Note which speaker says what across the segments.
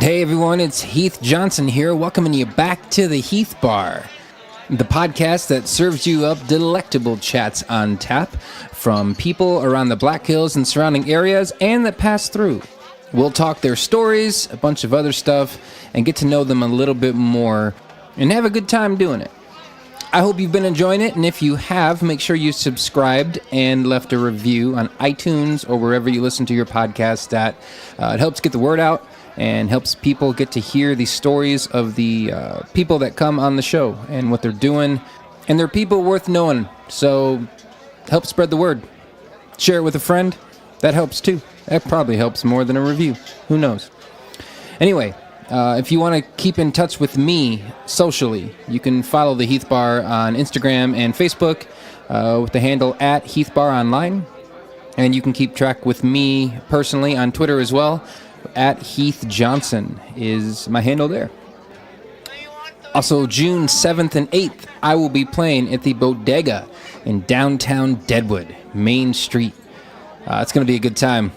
Speaker 1: Hey everyone, it's Heath Johnson here, welcoming you back to the Heath Bar, the podcast that serves you up delectable chats on tap from people around the Black Hills and surrounding areas and that pass through. We'll talk their stories, a bunch of other stuff, and get to know them a little bit more and have a good time doing it. I hope you've been enjoying it, and if you have, make sure you subscribed and left a review on iTunes or wherever you listen to your podcast. It helps get the word out and helps people get to hear the stories of the people that come on the show and what they're doing. And they're people worth knowing, so help spread the word. Share it with a friend. That helps too. That probably helps more than a review. Who knows? Anyway, if you want to keep in touch with me socially, you can follow the Heath Bar on Instagram and Facebook with the handle at Heath Bar Online. And you can keep track with me personally on Twitter as well. At Heath Johnson is my handle there. Also, June 7th and 8th, I will be playing at the Bodega in downtown Deadwood, Main Street. It's going to be a good time.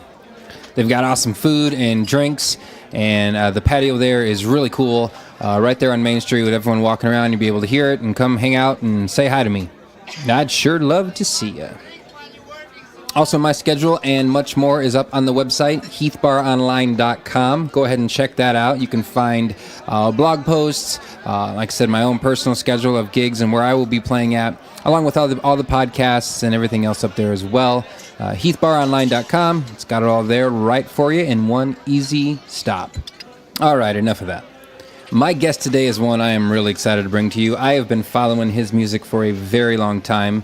Speaker 1: They've got awesome food and drinks, and the patio there is really cool. Right there on Main Street with everyone walking around, you'll be able to hear it and come hang out and say hi to me. I'd sure love to see you. Also, my schedule and much more is up on the website, heathbaronline.com. Go ahead and check that out. You can find blog posts, like I said, my own personal schedule of gigs and where I will be playing at, along with all the podcasts and everything else up there as well. Heathbaronline.com. It's got it all there right for you in one easy stop. All right, enough of that. My guest today is one I am really excited to bring to you. I have been following his music for a very long time.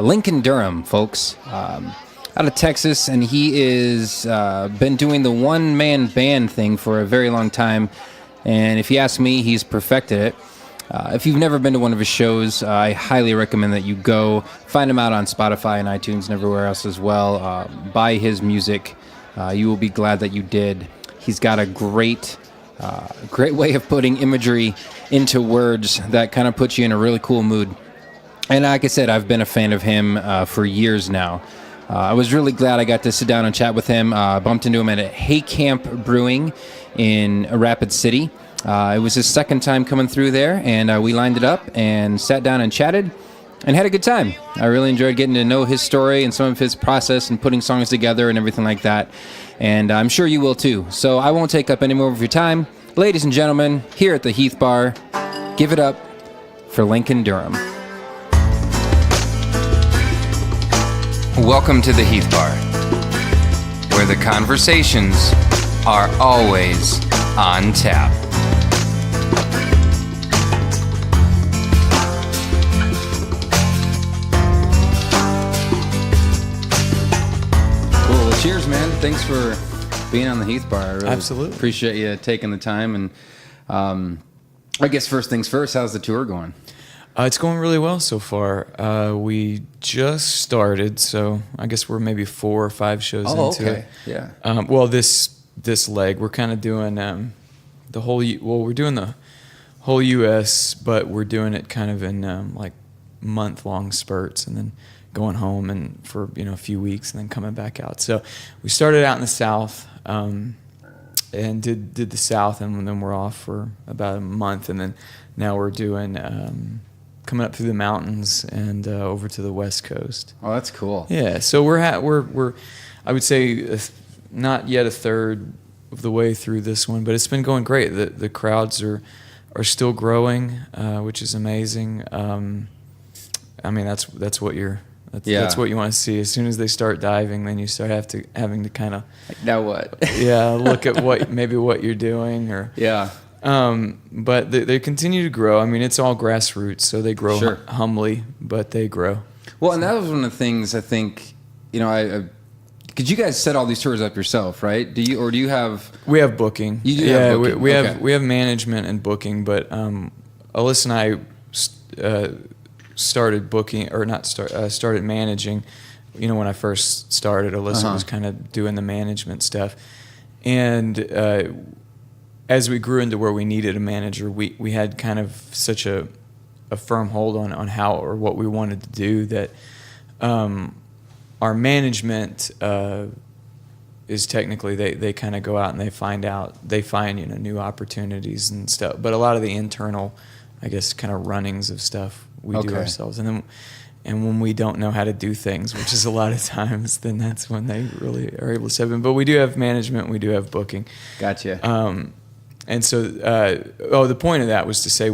Speaker 1: Lincoln Durham, folks, out of Texas, and he is been doing the one-man band thing for a very long time, and if you ask me, he's perfected it. If you've never been to one of his shows, I highly recommend that you go. Find him out on Spotify and iTunes and everywhere else as well. Buy his music. You will be glad that you did. He's got a great way of putting imagery into words that kind of puts you in a really cool mood. And like I said, I've been a fan of him for years now. I was really glad I got to sit down and chat with him. Bumped into him at a Hay Camp Brewing in Rapid City. It was his second time coming through there, and we lined it up and sat down and chatted and had a good time. I really enjoyed getting to know his story and some of his process and putting songs together and everything like that. And I'm sure you will too. So I won't take up any more of your time. Ladies and gentlemen, here at the Heath Bar, give it up for Lincoln Durham. Welcome to the Heath Bar, where the conversations are always on tap. Cool. Well, cheers, man. Thanks for being on the Heath Bar. I really
Speaker 2: Absolutely
Speaker 1: appreciate you taking the time. And I guess first things first, how's the tour going?
Speaker 2: It's going really well so far. We just started, so I guess we're maybe 4 or 5 shows into it.
Speaker 1: Yeah.
Speaker 2: Well, this leg, we're kind of doing we're doing the whole U.S., but we're doing it kind of in like month-long spurts, and then going home and for a few weeks, and then coming back out. So we started out in the South, and did the South, and then we're off for about a month, and then now we're doing. Coming up through the mountains and over to the West Coast.
Speaker 1: Oh, that's cool.
Speaker 2: Yeah, so we're I would say not yet a third of the way through this one, but it's been going great. The crowds are still growing, which is amazing. I mean, that's what that's what you want to see. As soon as they start diving, then you start having to kind of
Speaker 1: now what?
Speaker 2: Look at what you're doing or but they continue to grow. I mean, it's all grassroots, so they grow humbly, but they grow.
Speaker 1: Well, and that was one of the things I think, because you guys set all these tours up yourself, right? Do you have?
Speaker 2: We have booking.
Speaker 1: You do have booking.
Speaker 2: We have management and booking, but Alyssa and I started booking, or not started managing. When I first started, Alyssa was kind of doing the management stuff, and as we grew into where we needed a manager, we had kind of such a firm hold on how or what we wanted to do that our management is technically they kind of go out and they find new opportunities and stuff. But a lot of the internal, I guess, kind of runnings of stuff we do ourselves. And when we don't know how to do things, which is a lot of times, then that's when they really are able to step in. But we do have management, we do have booking.
Speaker 1: Gotcha.
Speaker 2: And so, the point of that was to say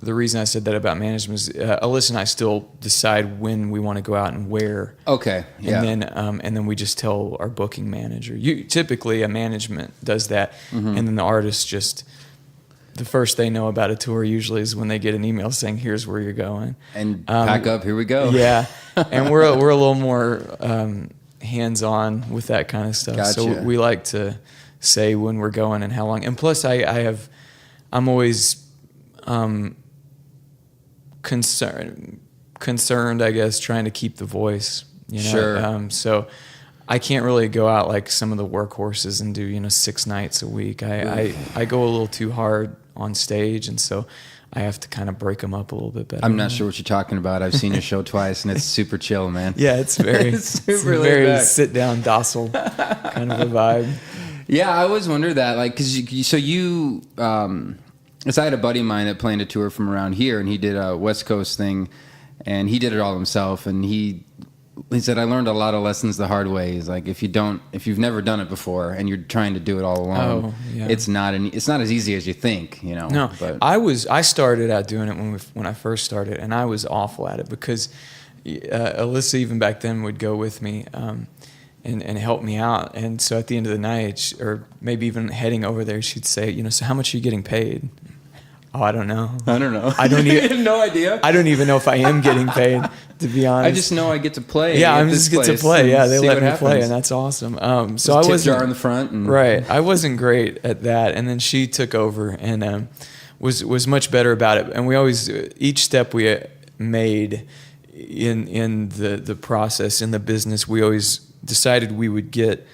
Speaker 2: the reason I said that about management is Alyssa and I still decide when we want to go out and where.
Speaker 1: Okay. Yeah.
Speaker 2: And then we just tell our booking manager. Typically a management does that, and then the artist just, the first they know about a tour usually is when they get an email saying, "Here's where you're going."
Speaker 1: And pack up, here we go.
Speaker 2: Yeah. And we're a little more hands-on with that kind of stuff.
Speaker 1: Gotcha.
Speaker 2: So we like to say when we're going and how long. And plus I'm always concerned, I guess, trying to keep the voice,
Speaker 1: Sure.
Speaker 2: So I can't really go out like some of the workhorses and do 6 nights a week. I go a little too hard on stage, and so I have to kind of break them up a little bit better.
Speaker 1: I'm not sure what you're talking about. I've seen your show twice, and it's super chill, man.
Speaker 2: Yeah, it's very very sit down, docile kind of a vibe.
Speaker 1: Yeah, I always wondered that, like, because I had a buddy of mine that planned a tour from around here, and he did a West Coast thing, and he did it all himself, and he said, I learned a lot of lessons the hard way. He's like, if you've never done it before and you're trying to do it all alone, it's not as easy as you think,
Speaker 2: No,
Speaker 1: but
Speaker 2: I started out doing it when I first started, and I was awful at it because Alyssa even back then would go with me and help me out. And so at the end of the night, or maybe even heading over there, she'd say, so how much are you getting paid? Oh, I don't know. I don't even
Speaker 1: no idea.
Speaker 2: I don't even know if I am getting paid, to be honest.
Speaker 1: I just know I get to play.
Speaker 2: Yeah, I just get to play. Yeah, they let me play, and that's awesome. So I was
Speaker 1: tip jar in the front,
Speaker 2: right. I wasn't great at that, and then she took over and was much better about it. And we always, each step we made in the process, in the business, we always decided we would get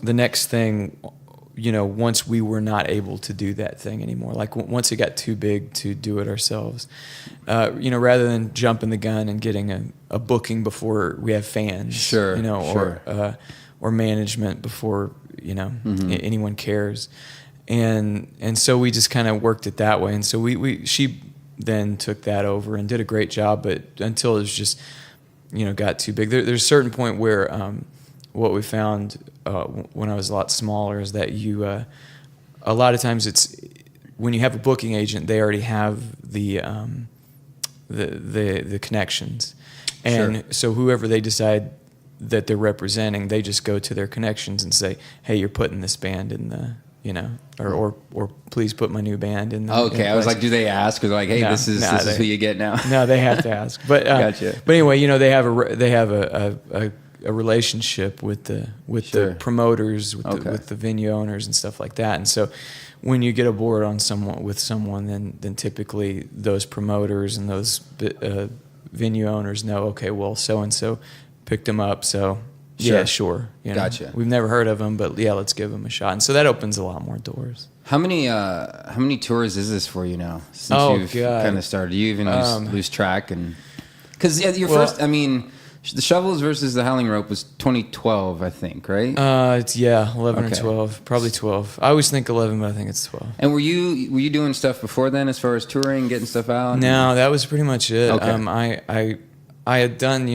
Speaker 2: the next thing, once we were not able to do that thing anymore. Like once it got too big to do it ourselves, rather than jumping the gun and getting a booking before we have fans,
Speaker 1: sure.
Speaker 2: or management before, anyone cares. And so we just kind of worked it that way. And so she then took that over and did a great job, but until it was just, got too big. There's a certain point where, what we found when I was a lot smaller is that a lot of times it's when you have a booking agent, they already have the connections, and so whoever they decide that they're representing, they just go to their connections and say, "Hey, you're putting this band in the." Or please put my new band in.
Speaker 1: Okay, I was like, do they ask? Or they're like, hey, this is who you get now.
Speaker 2: No, they have to ask. But
Speaker 1: gotcha.
Speaker 2: But anyway, they have a relationship with the promoters, with the venue owners and stuff like that. And so, when you get aboard on someone, then typically those promoters and those venue owners know, okay, well, so and so picked them up, so.
Speaker 1: Sure.
Speaker 2: Yeah, sure.
Speaker 1: Gotcha.
Speaker 2: We've never heard of them, but yeah, let's give them a shot. And so that opens a lot more doors.
Speaker 1: How many tours is this for you now? Since you've kind of started, you even lose track, and because first, the Shovels versus the Howling Rope was 2012, I think, right?
Speaker 2: It's 11 or 12, probably 12. I always think 11, but I think it's 12.
Speaker 1: And were you doing stuff before then, as far as touring, getting stuff out?
Speaker 2: No, that was pretty much it.
Speaker 1: Okay.
Speaker 2: I had done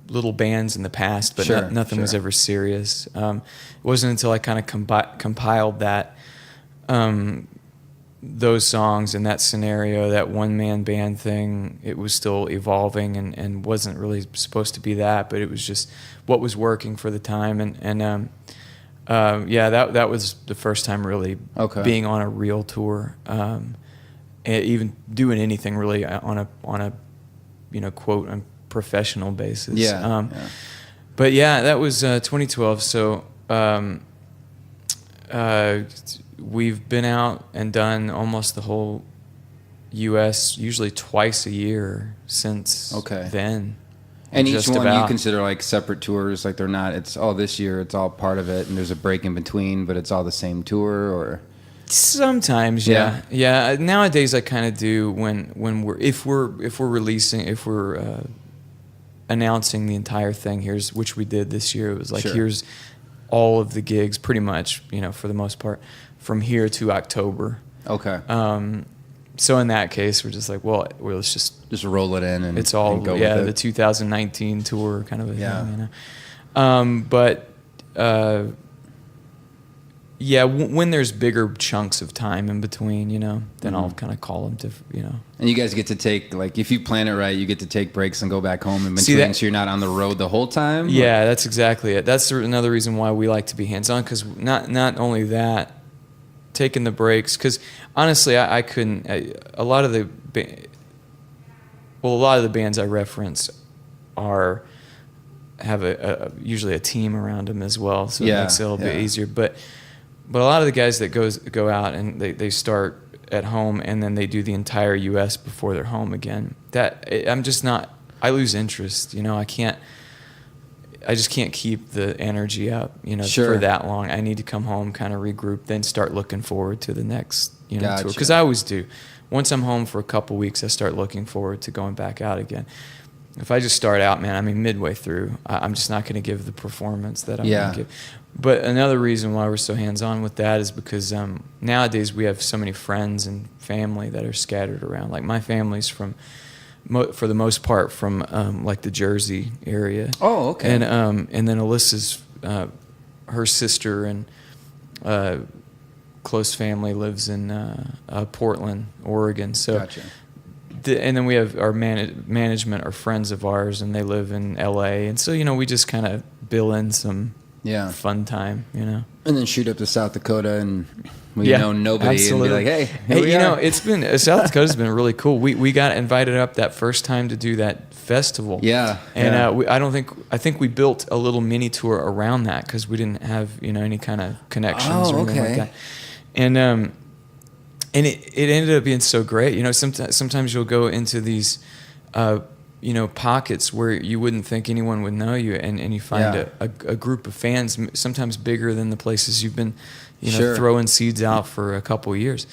Speaker 2: little bands in the past, but nothing was ever serious. It wasn't until I kind of compiled that those songs and that scenario, that one-man band thing. It was still evolving and wasn't really supposed to be that, but it was just what was working for the time. That was the first time really being on a real tour, and even doing anything really on a quote professional basis. But that was 2012. So we've been out and done almost the whole U.S. usually twice a year since then.
Speaker 1: And each one you consider like separate tours, like they're not. It's all this year. It's all part of it, and there's a break in between, but it's all the same tour, or.
Speaker 2: Sometimes, yeah. Nowadays, I kind of do when we're releasing, announcing the entire thing. Which we did this year. It was like,
Speaker 1: Sure.
Speaker 2: here's all of the gigs, pretty much, for the most part, from here to October.
Speaker 1: Okay.
Speaker 2: So in that case, we're just like, well, let's
Speaker 1: just roll it in, and
Speaker 2: it's all
Speaker 1: and go with it.
Speaker 2: the 2019 tour kind of a
Speaker 1: Yeah.
Speaker 2: thing. When there's bigger chunks of time in between, then I'll kind of call them to,
Speaker 1: And you guys get to take, like, if you plan it right, you get to take breaks and go back home in
Speaker 2: See
Speaker 1: between,
Speaker 2: that-
Speaker 1: so you're not on the road the whole time?
Speaker 2: Yeah, that's exactly it. That's another reason why we like to be hands-on, because not only that, taking the breaks, because honestly, I couldn't. A lot of the bands I reference have usually a team around them as well, so it makes it a little bit easier. But a lot of the guys that go out and they start at home and then they do the entire U.S. before they're home again. I'm just not. I lose interest. I just can't keep the energy up,
Speaker 1: Sure.
Speaker 2: for that long. I need to come home, kind of regroup, then start looking forward to the next,
Speaker 1: Gotcha.
Speaker 2: tour. Because I always do. Once I'm home for a couple weeks, I start looking forward to going back out again. If I just start out, man, midway through, I'm just not going to give the performance that I'm going to give. But another reason why we're so hands-on with that is because nowadays we have so many friends and family that are scattered around. Like, my family's for the most part from like the Jersey area.
Speaker 1: Oh, okay.
Speaker 2: And then Alyssa's her sister and close family lives in Portland, Oregon. So,
Speaker 1: Gotcha.
Speaker 2: And then we have our management are friends of ours, and they live in L.A. And so we just kind of bill in some fun time,
Speaker 1: And then shoot up to South Dakota and nobody
Speaker 2: absolutely.
Speaker 1: and be like,
Speaker 2: hey, it's been South Dakota's been really cool. We got invited up that first time to do that festival.
Speaker 1: Yeah.
Speaker 2: And I think we built a little mini tour around that because we didn't have any kind of connections or anything like that. And it ended up being so great. Sometimes you'll go into these pockets where you wouldn't think anyone would know you, and you find a group of fans sometimes bigger than the places you've been throwing seeds out for a couple of years.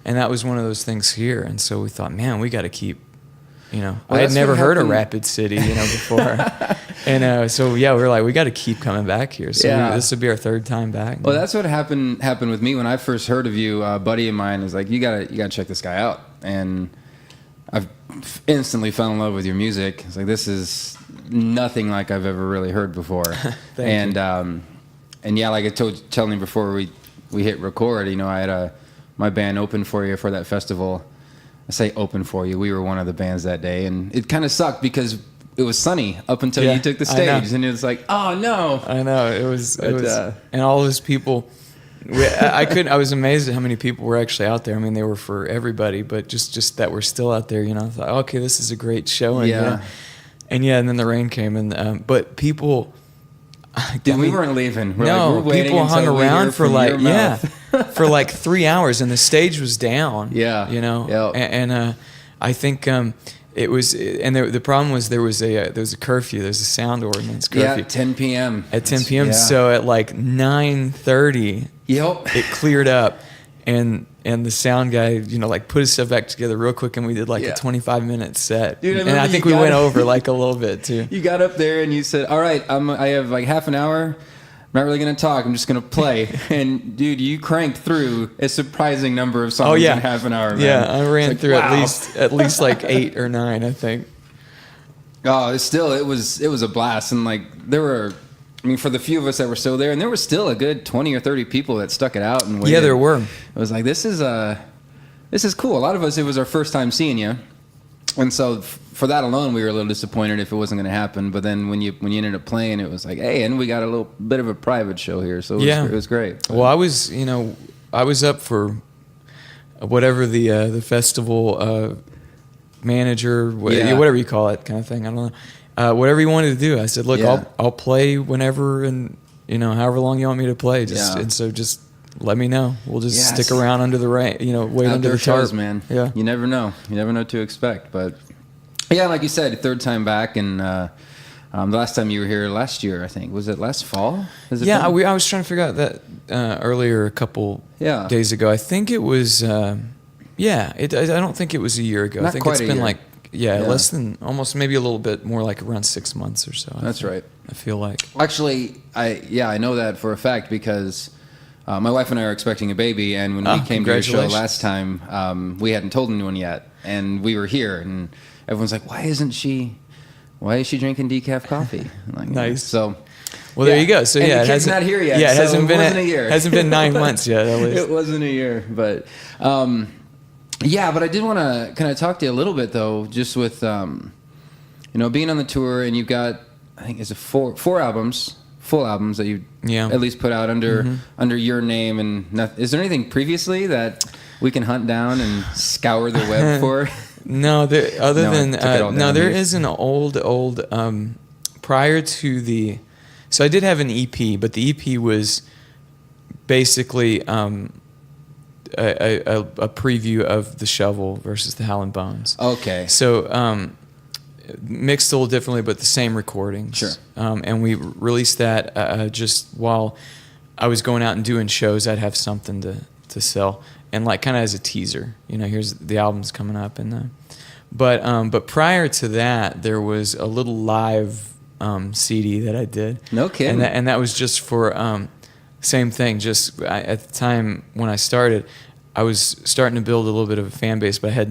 Speaker 2: And that was one of those things here. And so we thought, man, we got to keep, I had never heard of Rapid City, before. And so, we were like, we got to keep coming back here. So this would be our third time back.
Speaker 1: Well, that's what happened with me when I first heard of you. A buddy of mine was like, you gotta check this guy out. And I've instantly fell in love with your music. It's like, this is nothing like I've ever really heard before.
Speaker 2: Thank you.
Speaker 1: And like I telling you before we hit record, I had my band open for you for that festival. I say open for you. We were one of the bands that day, and it kind of sucked because it was sunny up until you took the stage, and it was like, oh no.
Speaker 2: I know it was, and all those people. I was amazed at how many people were actually out there. They were for everybody, but just that we're still out there. I thought, okay, this is a great showing. And then the rain came, and but people.
Speaker 1: Dude, we weren't leaving.
Speaker 2: We're people hung around for for like 3 hours, and the stage was down. And I think it was, and the problem was there was a curfew. There's a sound ordinance curfew.
Speaker 1: 10 p.m.
Speaker 2: At 10 p.m. So at like 9:30, it cleared up, and the sound guy, put his stuff back together real quick, and we did like a 25-minute set.
Speaker 1: Dude,
Speaker 2: and I think we went over like a little bit too.
Speaker 1: You got up there and you said, all right, I have like half an hour. I'm not really going to talk. I'm just going to play. And dude, you cranked through a surprising number of songs in half an hour. Man.
Speaker 2: Yeah, I ran through at least like 8 or 9, I think.
Speaker 1: Oh, it was a blast. And like there were, for the few of us that were still there, and there was still a good 20 or 30 people that stuck it out and waited.
Speaker 2: Yeah, there were.
Speaker 1: It was like, this is cool. A lot of us, it was our first time seeing you. And so for that alone, we were a little disappointed if it wasn't going to happen. But then when you ended up playing, it was like, hey, and we got a little bit of a private show here, so it was great.
Speaker 2: Well, I was up for whatever the festival manager, whatever you call it, kind of thing. I don't know, whatever you wanted to do. I said, look, I'll play whenever, and however long you want me to play. And so just let me know. We'll just stick around under the rain, wait under the tarp,
Speaker 1: man.
Speaker 2: Yeah,
Speaker 1: you never know. You never know what to expect. But yeah, like you said, third time back, and the last time you were here last year, I think, was it last fall?
Speaker 2: I was trying to figure out that earlier a couple days ago. I think it was. I don't think it was a year ago. I think it's been less than, almost maybe a little bit more like around 6 months or so.
Speaker 1: That's right.
Speaker 2: I feel like.
Speaker 1: Actually, I know that for a fact because my wife and I are expecting a baby, and when we came to your show last time, we hadn't told anyone yet, and we were here, and everyone's like, why is she drinking decaf coffee? Like,
Speaker 2: nice.
Speaker 1: So,
Speaker 2: well, there you go. So
Speaker 1: and
Speaker 2: yeah,
Speaker 1: the kid's not here yet.
Speaker 2: Yeah, it hasn't been
Speaker 1: a year.
Speaker 2: Hasn't been 9 months yet. At least
Speaker 1: it wasn't a year, but yeah. But I did want to kind of talk to you a little bit though, just with being on the tour, and you've got, I think it's four albums. Full albums that you at least put out under your name, and is there anything previously that we can hunt down and scour the web for?
Speaker 2: No, there is an old prior to the. So I did have an EP, but the EP was basically a preview of the Shovel versus the Howlin' Bones.
Speaker 1: Okay.
Speaker 2: So. Mixed a little differently, but the same recordings.
Speaker 1: Sure.
Speaker 2: And we released that just while I was going out and doing shows. I'd have something to sell, and like kind of as a teaser. Here's the album's coming up, and but prior to that, there was a little live CD that I did.
Speaker 1: No kidding.
Speaker 2: And that was just for same thing. Just at the time when I started, I was starting to build a little bit of a fan base, but I had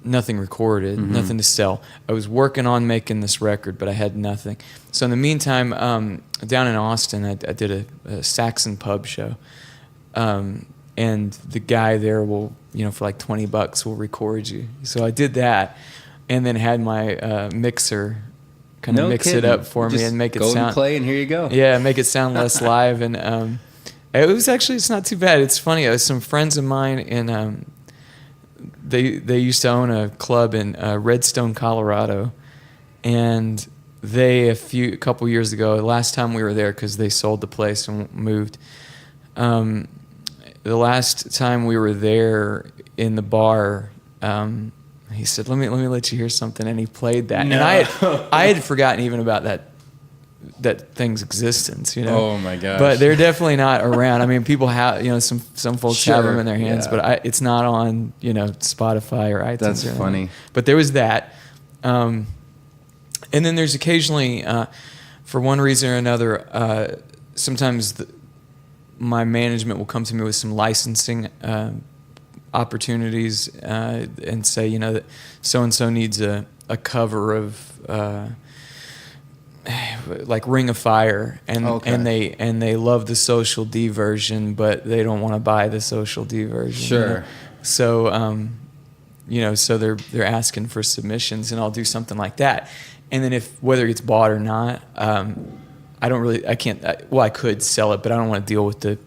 Speaker 2: nothing recorded, nothing to sell. I was working on making this record, but I had nothing. So in the meantime, down in Austin, I did a Saxon pub show, and the guy there will, for like $20 will record you. So I did that, and then had my mixer kind of mix it up for me and make it sound.
Speaker 1: Go and play, and here you go.
Speaker 2: Yeah, make it sound less live, and it's not too bad. It's funny. Some friends of mine in They used to own a club in Redstone, Colorado, and a couple years ago, last time we were there, because they sold the place and moved. The last time we were there in the bar, he said, "Let me let you hear something," and he played that, and I had forgotten even about that thing's existence,
Speaker 1: Oh my gosh!
Speaker 2: But they're definitely not around. I mean, people have, some folks have them in their hands, but it's not on, Spotify or iTunes.
Speaker 1: That's funny.
Speaker 2: But there was that, and then there's occasionally, for one reason or another, sometimes my management will come to me with some licensing opportunities and say, that so and so needs a cover of. Like Ring of Fire, and they love the Social D version, but they don't want to buy the Social D version.
Speaker 1: Sure.
Speaker 2: So so they're asking for submissions, and I'll do something like that. And then whether it's bought or not, I could sell it, but I don't want to deal with the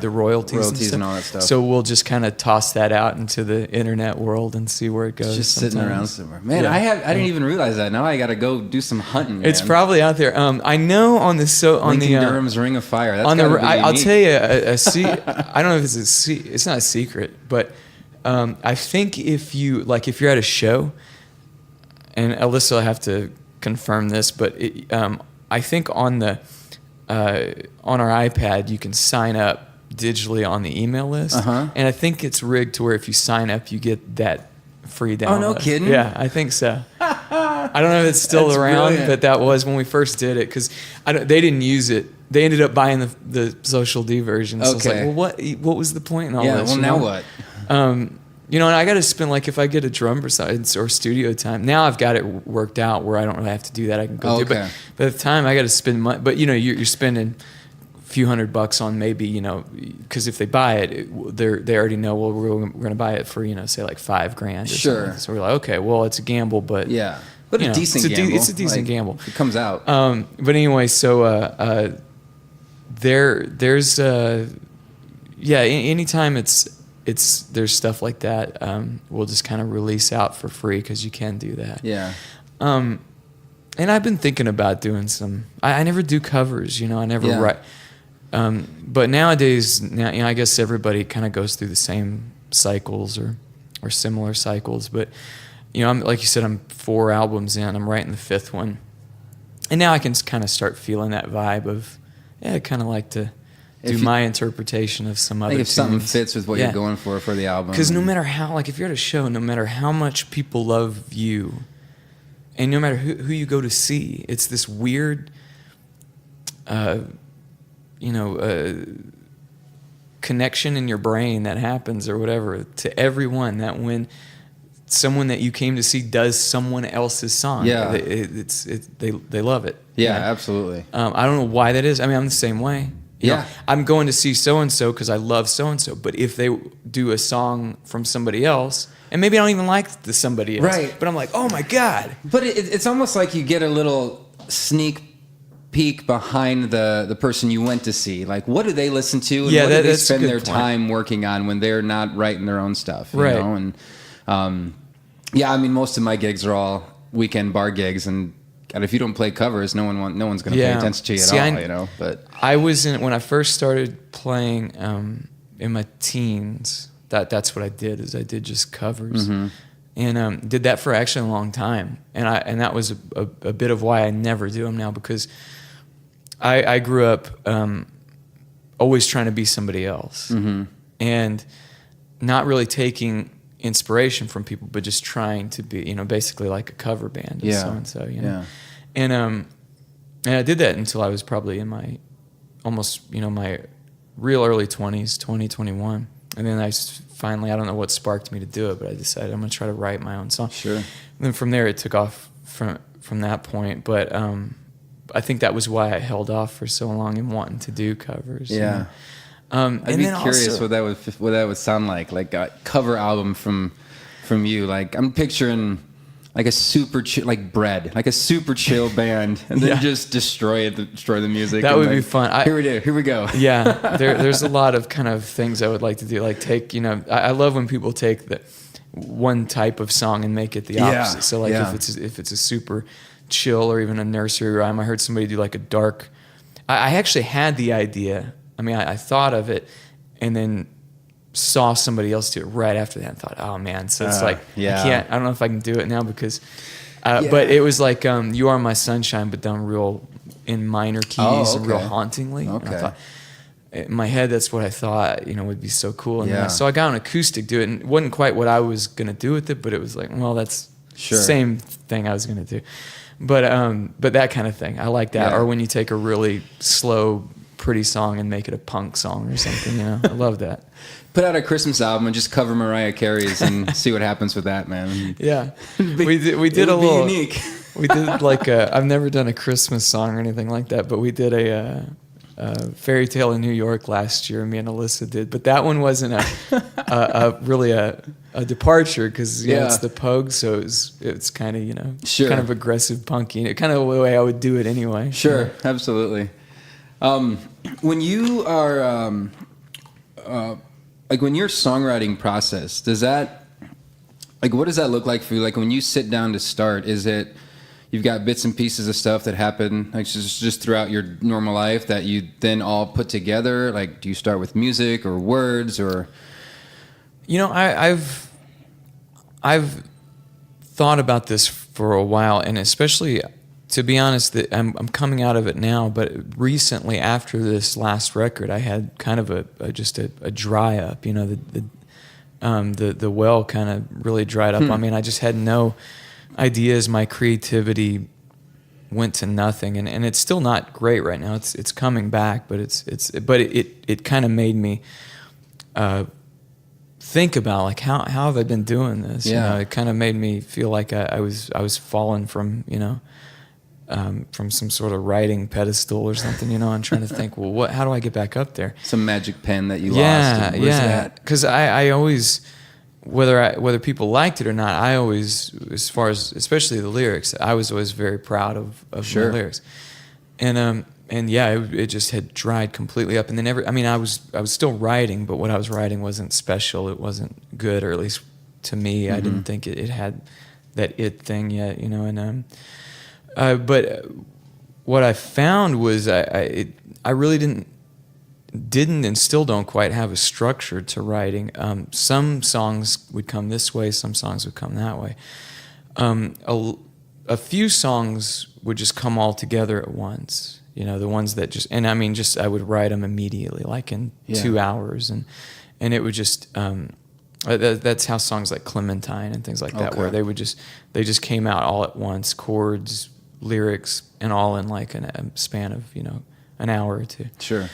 Speaker 2: royalties
Speaker 1: and all that stuff.
Speaker 2: So we'll just kind of toss that out into the internet world and see where it goes.
Speaker 1: It's just sitting around somewhere. Man, I didn't even realize that. Now I got to go do some hunting. Man.
Speaker 2: It's probably out there. I know on the
Speaker 1: Durham's Ring of Fire. That's
Speaker 2: I'll tell you I don't know if it's not a secret, but I think if you're at a show, and Alyssa will have to confirm this, but I think on our iPad, you can sign up digitally on the email list. And I think it's rigged to where if you sign up, you get that free download.
Speaker 1: Oh, no kidding?
Speaker 2: Yeah, I think so. I don't know if it's still around, brilliant. But that was when we first did it, because they didn't use it. They ended up buying the Social D version. So it's like, well, what was the point in all this?
Speaker 1: Yeah, well, now what?
Speaker 2: And I got to spend, if I get a drum recital or studio time, now I've got it worked out where I don't really have to do that. I can go do it. But at the time, I got to spend money. But, you're spending a few $100 on maybe, because if they buy it, they already know, well, we're going to buy it for, say like $5,000 or something. So we're like, okay, well, it's a gamble, but.
Speaker 1: Yeah. But a decent gamble.
Speaker 2: It's a decent gamble.
Speaker 1: It comes out.
Speaker 2: But anyway, so there's anytime there's stuff like that, we'll just kind of release out for free, because you can do that.
Speaker 1: Yeah.
Speaker 2: And I've been thinking about doing some. I never do covers, I never write. But nowadays, I guess everybody kind of goes through the same cycles or similar cycles. But I'm like you said, I'm 4 albums in. I'm writing the 5th one, and now I can kind of start feeling that vibe of, I kind of like to do my interpretation of some other
Speaker 1: like if something
Speaker 2: tunes.
Speaker 1: fits with what you're going for the album.
Speaker 2: Because no matter how, like if you're at a show, no matter how much people love you, and no matter who you go to see, it's this weird, connection in your brain that happens or whatever to everyone, that when someone that you came to see does someone else's song, they love it.
Speaker 1: Yeah, absolutely.
Speaker 2: I don't know why that is. I mean, I'm the same way. You know, I'm going to see so-and-so because I love so-and-so. But if they do a song from somebody else, and maybe I don't even like the somebody else,
Speaker 1: right,
Speaker 2: but I'm like, oh my God.
Speaker 1: But it's almost like you get a little sneak peek behind the person you went to see. Like, what do they listen to? And what do they spend their time working on when they're not writing their own stuff? You know? And I mean, most of my gigs are all weekend bar gigs, and God, if you don't play covers, no one's going to pay attention to you at all. You know, but
Speaker 2: I was when I first started playing in my teens. That's what I did. Is I did just covers, and did that for actually a long time. And that was a bit of why I never do them now, because I grew up always trying to be somebody else, and not really taking inspiration from people, but just trying to be, basically like a cover band of so-and-so, And I did that until I was probably in my almost, my real early 20s, 20, 21. And then I finally, I don't know what sparked me to do it, but I decided I'm going to try to write my own song.
Speaker 1: Sure.
Speaker 2: And then from there, it took off from that point. But I think that was why I held off for so long in wanting to do covers.
Speaker 1: Yeah. I'd be curious what that would sound like a cover album from you. Like, I'm picturing like a super like Bread, like a super chill band, and then just destroy the music.
Speaker 2: That would be fun.
Speaker 1: Here we go.
Speaker 2: Yeah, there's a lot of kind of things I would like to do. Like take, I love when people take the one type of song and make it the opposite. So like if it's a super chill or even a nursery rhyme, I heard somebody do like a dark. I actually had the idea. I mean, I thought of it, and then saw somebody else do it right after that and thought, oh man. So it's I don't know if I can do it now because, but it was like, You Are My Sunshine, but done real in minor keys and real hauntingly.
Speaker 1: Okay.
Speaker 2: And I thought, in my head, that's what I thought, would be so cool. And so I got an acoustic do it, and it wasn't quite what I was going to do with it, but it was like, well, that's the same thing I was going to do. But that kind of thing. I like that. Or when you take a really slow, pretty song and make it a punk song or something, I love that.
Speaker 1: Put out a Christmas album and just cover Mariah Carey's and see what happens with that, man.
Speaker 2: Yeah, we did a little
Speaker 1: unique.
Speaker 2: We did like I've never done a Christmas song or anything like that, but we did a Fairy Tale in New York last year. Me and Alyssa did, but that one wasn't really a departure because it's the Pogues, so it's kind of kind of aggressive punky, kind of the way I would do it anyway.
Speaker 1: Sure, absolutely. When you are like when your songwriting process, what does that look like for you? Like when you sit down to start, is it you've got bits and pieces of stuff that happen like just throughout your normal life that you then all put together? Like, do you start with music or words or?
Speaker 2: I've thought about this for a while, and especially, to be honest, I'm coming out of it now. But recently, after this last record, I had kind of a dry up. The well kind of really dried up on me, and I just had no ideas. My creativity went to nothing, and it's still not great right now. It's coming back, but it kind of made me think about like how have I been doing this? It kind of made me feel like I was falling from from some sort of writing pedestal or something, and trying to think, well, how do I get back up there?
Speaker 1: Some magic pen that you lost.
Speaker 2: Yeah. Because I always, whether people liked it or not, I always, as far as especially the lyrics, I was always very proud of my lyrics, and it just had dried completely up. And then I was still writing, but what I was writing wasn't special. It wasn't good, or at least to me, I didn't think it had that it thing yet, and. But what I found was I really didn't and still don't quite have a structure to writing. Some songs would come this way, some songs would come that way. A few songs would just come all together at once, the ones that just, and I mean, just I would write them immediately, like in 2 hours, and it would just that's how songs like Clementine and things like that, where they just came out all at once, chords, lyrics, and all in like a span of an hour or two.
Speaker 1: Sure.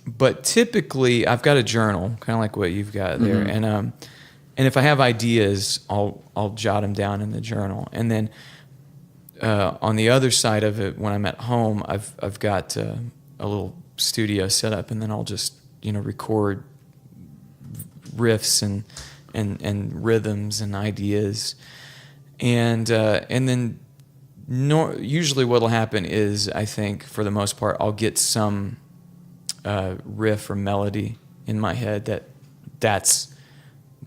Speaker 2: But typically I've got a journal, kind of like what you've got there, and if I have ideas, I'll jot them down in the journal, and then on the other side of it, when I'm at home, I've got a little studio set up, and then I'll just record riffs and rhythms and ideas, and then usually what'll happen is, I think for the most part, I'll get some riff or melody in my head that's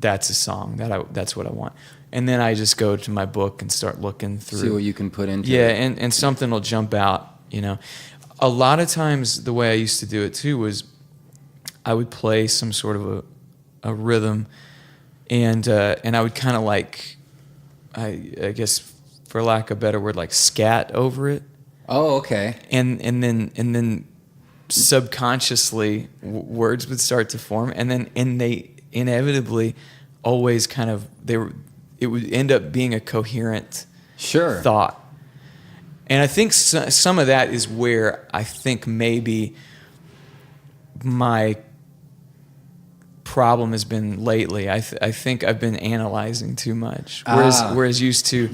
Speaker 2: a song that's what I want. And then I just go to my book and start looking through. See
Speaker 1: what you can put into it.
Speaker 2: Yeah, and something will jump out, A lot of times the way I used to do it too was I would play some sort of a rhythm, and I would kind of like, I guess for lack of a better word, like scat over it.
Speaker 1: Oh, okay.
Speaker 2: And then subconsciously words would start to form, and they inevitably always kind of it would end up being a coherent thought. And I think some of that is where I think maybe my problem has been lately. I think I've been analyzing too much, whereas used to,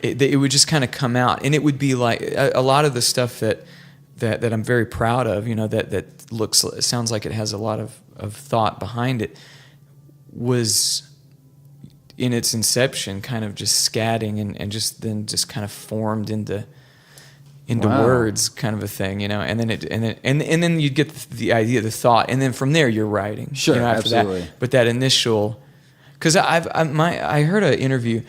Speaker 2: it would just kind of come out, and it would be like a lot of the stuff that I'm very proud of, that sounds like it has a lot of thought behind it, was in its inception kind of just scatting and just kind of formed into words, kind of a thing, and then you'd get the idea, the thought, and then from there you're writing.
Speaker 1: Sure,
Speaker 2: after
Speaker 1: absolutely.
Speaker 2: That. But that initial, because I heard an interview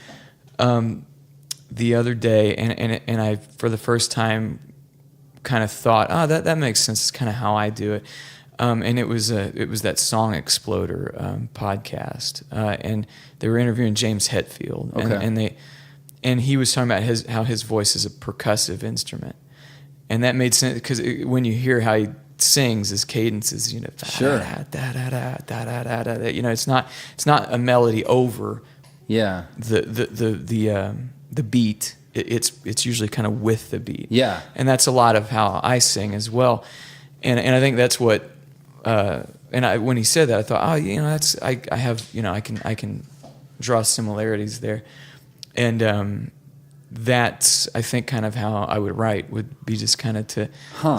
Speaker 2: the other day, and I for the first time kind of thought, that makes sense. It's kind of how I do it. And it was that Song Exploder podcast, and they were interviewing James Hetfield, and he was talking about how his voice is a percussive instrument, and that made sense because when you hear how he sings, his cadences, it's not a melody over, the beat. It's usually kind of with the beat, and that's a lot of how I sing as well, and I think that's what. When he said that, I thought, that's I have I can draw similarities there, and that's I think kind of how I would write, would be just kind of to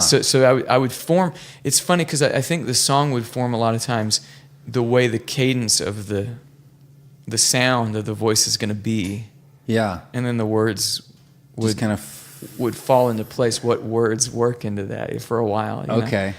Speaker 2: so I would form. It's funny because I think the song would form a lot of times the way the cadence of the sound of the voice is going to be, and then the words would
Speaker 1: just kind of
Speaker 2: would fall into place. What words work into that for a while?
Speaker 1: Okay.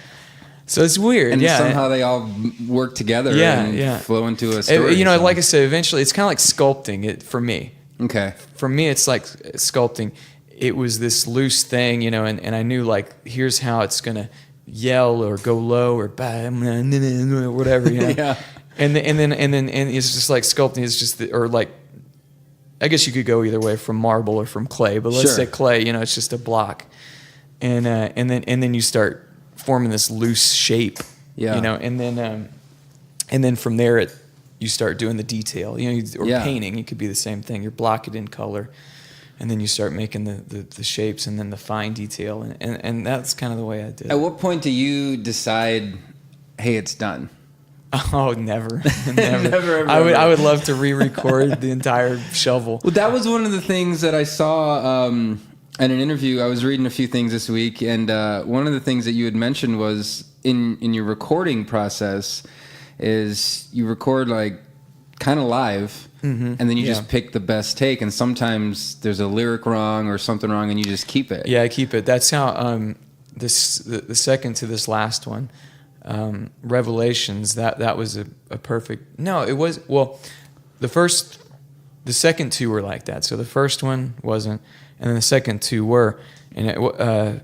Speaker 2: So it's weird,
Speaker 1: and somehow they all work together and flow into a story.
Speaker 2: Like I said, eventually it's kind of like sculpting. For me,
Speaker 1: okay.
Speaker 2: For me, it's like sculpting. It was this loose thing, and I knew like here's how it's gonna yell or go low or whatever,
Speaker 1: Yeah.
Speaker 2: And then it's just like sculpting. It's just or like I guess you could go either way, from marble or from clay, but let's say clay. It's just a block, and then you start forming this loose shape, and then from there you start doing the detail, painting. It could be the same thing. You block it in color, and then you start making the shapes, and then the fine detail, and that's kind of the way I did.
Speaker 1: At what point do you decide, hey, it's done?
Speaker 2: Oh, never.
Speaker 1: Never.
Speaker 2: I would love to re-record the entire shovel.
Speaker 1: Well, that was one of the things that I saw. In an interview, I was reading a few things this week, and one of the things that you had mentioned was in your recording process is you record like kind of live, and then you just pick the best take, and sometimes there's a lyric wrong or something wrong, and you just keep it.
Speaker 2: Yeah, I keep it. That's how the second to this last one, Revelations. That was a perfect. No, it was the second two were like that. So the first one wasn't. And then the second two were, and it was.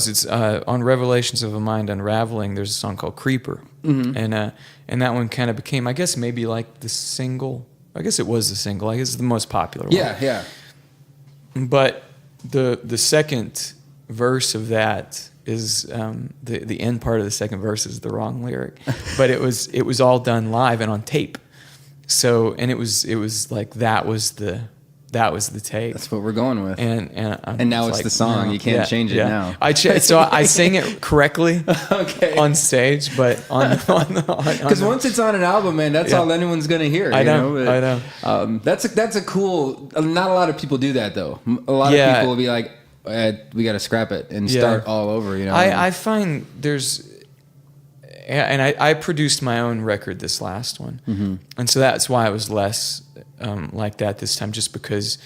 Speaker 2: It's on Revelations of a Mind Unraveling. There's a song called Creeper, and that one kind of became, I guess, maybe like the single. I guess it was the single. I guess it's the most popular one.
Speaker 1: Yeah.
Speaker 2: But the second verse of that is the end part of the second verse is the wrong lyric, but it was all done live and on tape. So, and it was like that was the take.
Speaker 1: That's what we're going with.
Speaker 2: And
Speaker 1: now it's
Speaker 2: like,
Speaker 1: the song.
Speaker 2: no,
Speaker 1: You can't change it now.
Speaker 2: So I sing it correctly
Speaker 1: okay.
Speaker 2: on stage, but
Speaker 1: because once it's on an album, man, that's all anyone's gonna hear.
Speaker 2: I know.
Speaker 1: That's a cool. Not a lot of people do that though. A lot of people will be like, we got to scrap it and start all over. You know.
Speaker 2: I find there's. And I produced my own record this last one, and so that's why it was less like that this time, just because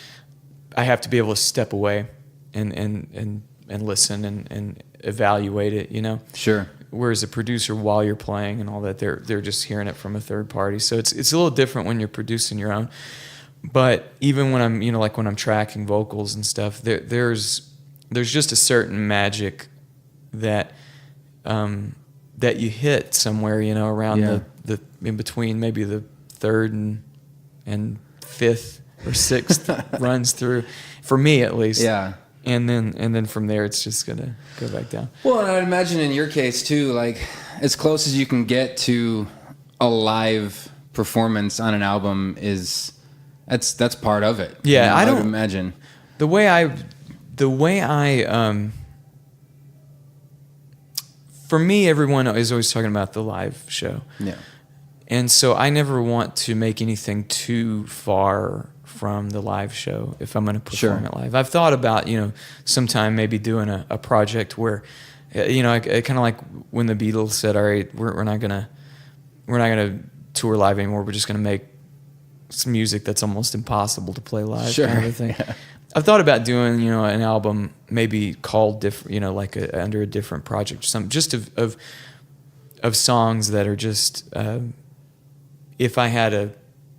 Speaker 2: I have to be able to step away and listen and evaluate it, you know.
Speaker 1: Sure.
Speaker 2: Whereas a producer, while you're playing and all that, they're just hearing it from a third party, so it's a little different when you're producing your own. But even when I'm like when I'm tracking vocals and stuff, there's just a certain magic that. That you hit somewhere, around the in between maybe the third and fifth or sixth runs through, for me at least.
Speaker 1: Yeah.
Speaker 2: And then from there it's just gonna go back down.
Speaker 1: Well, and I'd imagine in your case too, like as close as you can get to a live performance on an album that's part of it.
Speaker 2: Yeah, I
Speaker 1: would
Speaker 2: don't
Speaker 1: imagine
Speaker 2: the way I for me, everyone is always talking about the live show.
Speaker 1: Yeah.
Speaker 2: And so I never want to make anything too far from the live show if I'm going to perform it live. I've thought about, sometime maybe doing a project where, kind of like when the Beatles said, all right, we're not going to tour live anymore. We're just going to make some music that's almost impossible to play live.
Speaker 1: Sure.
Speaker 2: Kind of a thing.
Speaker 1: Yeah.
Speaker 2: I've thought about doing, an album maybe called different, under a different project or something, just of songs that are just, if I had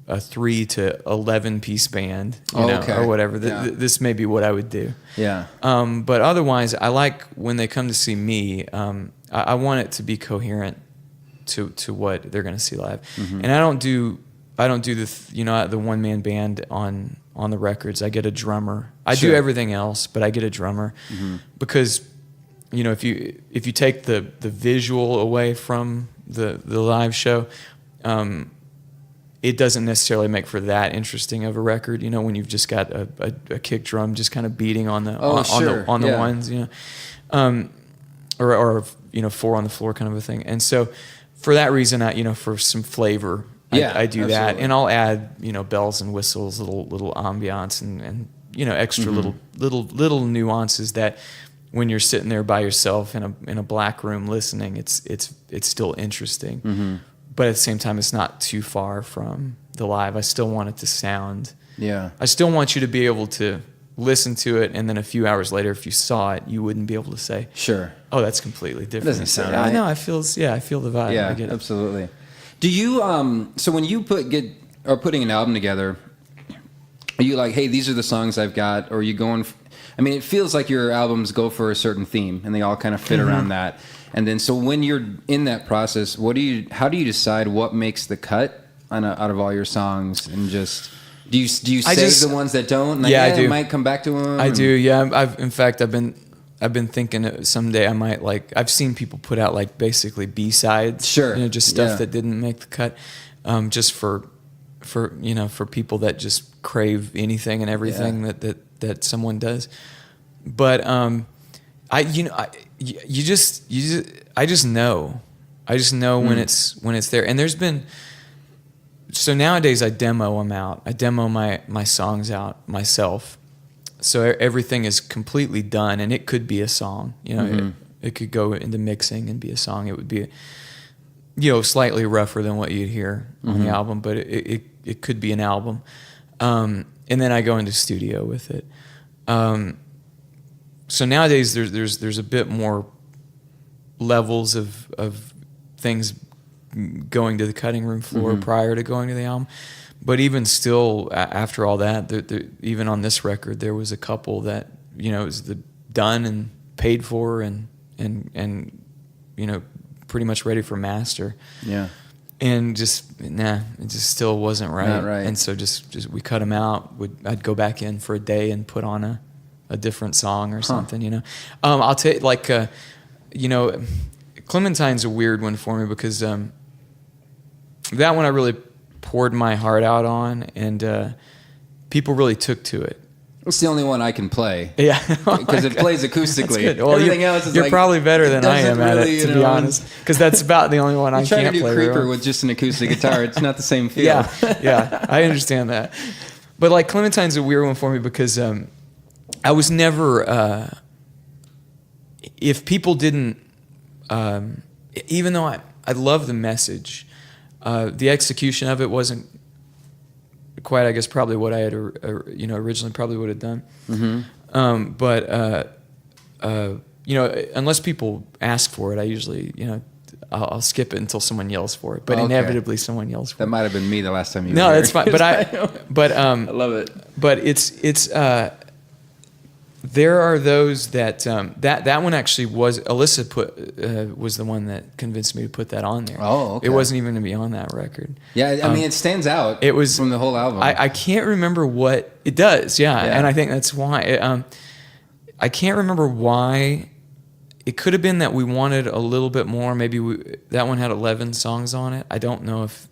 Speaker 2: a 3 to 11 piece band, or whatever, this may be what I would do.
Speaker 1: Yeah.
Speaker 2: But otherwise, I like when they come to see me, I want it to be coherent to what they're going to see live, and I don't do the one man band on the records. I get a drummer. I do everything else, but I get a drummer because, if you take the visual away from the live show, it doesn't necessarily make for that interesting of a record. When you've just got a kick drum just kind of beating on the on the ones, or 4 on the floor kind of a thing. And so for that reason, for some flavor. I do that, absolutely. And I'll add, bells and whistles, little ambiance, and extra little nuances that when you're sitting there by yourself in a black room listening, it's still interesting. But at the same time, it's not too far from the live. I still want it to sound.
Speaker 1: Yeah.
Speaker 2: I still want you to be able to listen to it, and then a few hours later, if you saw it, you wouldn't be able to say,
Speaker 1: "Sure,
Speaker 2: oh, that's completely different."
Speaker 1: It doesn't sound right.
Speaker 2: I know. I feel the vibe.
Speaker 1: Yeah,
Speaker 2: I get it.
Speaker 1: Absolutely. Do you so when you putting an album together, are you like, hey, these are the songs I've got, or are you going? It feels like your albums go for a certain theme, and they all kind of fit around that. And then, so when you're in that process, how do you decide what makes the cut out of all your songs, and just do you save the ones that don't? Like,
Speaker 2: I do.
Speaker 1: I might come back to them.
Speaker 2: I do. Yeah, I've been thinking that someday I might I've seen people put out basically B-sides, just stuff that didn't make the cut, just for people that just crave anything and everything that someone does. But I just know when it's there. And there's been, so nowadays I demo them out. I demo my songs out myself. So everything is completely done, and it could be a song. It could go into mixing and be a song. It would be, slightly rougher than what you'd hear on the album, but it could be an album. And then I go into studio with it. So nowadays there's a bit more levels of things going to the cutting room floor prior to going to the album. But even still, after all that, even on this record, there was a couple that it was done and paid for and pretty much ready for master.
Speaker 1: Yeah.
Speaker 2: And it just still wasn't right.
Speaker 1: Not right.
Speaker 2: And so just we cut them out. I'd go back in for a day and put on a different song or something, you know. I'll tell you, like, you know, Clementine's a weird one for me because that one I really poured my heart out on, and people really took to it.
Speaker 1: It's the only one I can play.
Speaker 2: Yeah.
Speaker 1: Because it plays acoustically.
Speaker 2: Well,
Speaker 1: everything else is
Speaker 2: you're
Speaker 1: like,
Speaker 2: probably better than I am at
Speaker 1: really,
Speaker 2: it, to be honest. Because that's about the only one I
Speaker 1: try
Speaker 2: can't
Speaker 1: to do
Speaker 2: play.
Speaker 1: Creeper
Speaker 2: Real.
Speaker 1: with just an acoustic guitar. It's not the same feel.
Speaker 2: Yeah, I understand that. But like Clementine's a weird one for me because I was never. If people didn't, even though I love the message, the execution of it wasn't quite, I guess, probably what I had, originally probably would have done. Mm-hmm. But unless people ask for it, I usually, I'll skip it until someone yells for it. But inevitably, someone yells for it.
Speaker 1: That might have been me the last time you.
Speaker 2: No,
Speaker 1: were
Speaker 2: that's
Speaker 1: here.
Speaker 2: fine. But I
Speaker 1: love it.
Speaker 2: But it's there are those that that one actually was Alyssa was the one that convinced me to put that on there.
Speaker 1: Oh, okay.
Speaker 2: It wasn't even to be on that record.
Speaker 1: Yeah, I mean, it stands out.
Speaker 2: It was
Speaker 1: from the whole album.
Speaker 2: I can't remember what it does. Yeah, and I think that's why. I can't remember why. It could have been that we wanted a little bit more. Maybe that one had 11 songs on it. I don't know if